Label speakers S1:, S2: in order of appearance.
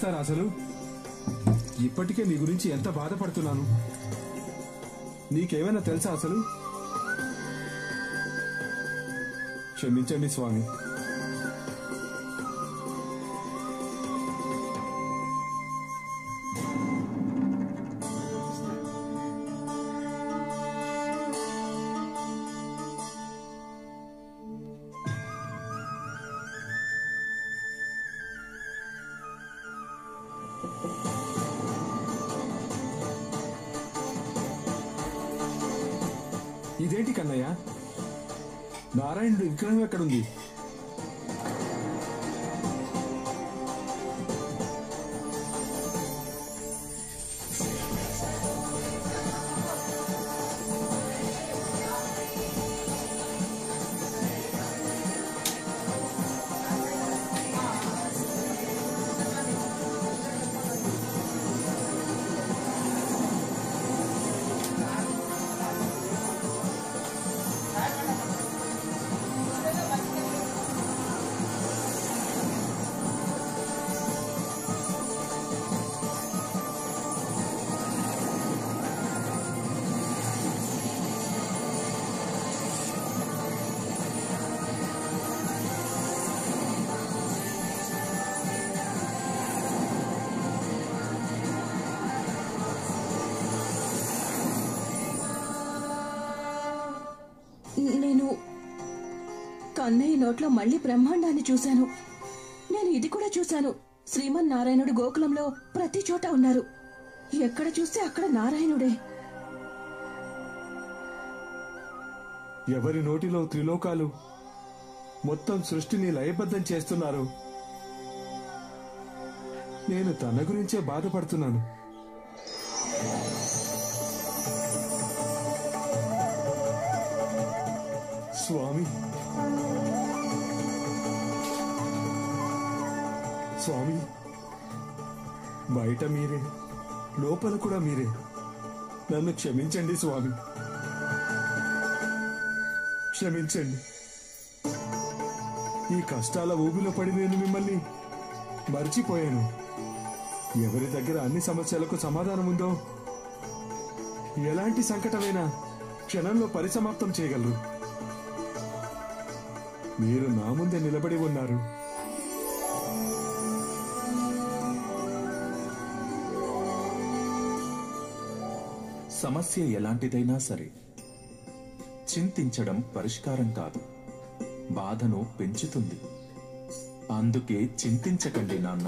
S1: చేస్తారా అసలు? ఇప్పటికే నీ గురించి ఎంత బాధపడుతున్నాను. నీకేమైనా తెలుసా అసలు? క్షమించండి స్వామి. ఇదేంటి కన్నయ్య, నారాయణుడి విగ్రహం ఎక్కడుంది?
S2: నేను కన్నయ్య నోట్లో మళ్లీ బ్రహ్మాండాన్ని చూశాను. నేను ఇది కూడా చూశాను. శ్రీమన్నారాయణుడు గోకులంలో ప్రతి చోట ఉన్నారు. ఎక్కడ చూస్తే అక్కడ నారాయణుడే.
S1: ఎవరి నోటిలో త్రిలోకాలు, మొత్తం సృష్టిని లయబద్ధం చేస్తున్నారు. నేను తన గురించే బాధపడుతున్నాను. స్వామి, స్వామి, బయట మీరే, లోపల కూడా మీరే. నన్ను క్షమించండి స్వామి, క్షమించండి. ఈ కష్టాల ఊబిలో పడి నేను మిమ్మల్ని మర్చిపోయాను. ఎవరి దగ్గర అన్ని సమస్యలకు సమాధానం ఉందో, ఎలాంటి సంకటమైనా క్షణంలో పరిసమాప్తం చేయగలరు. మీరు నా ముందే నిలబడి ఉన్నారు.
S3: సమస్య ఎలాంటిదైనా సరే చింతించడం పరిష్కారం కాదు, బాధను పెంచుతుంది. అందుకే చింతించకండి నాన్న.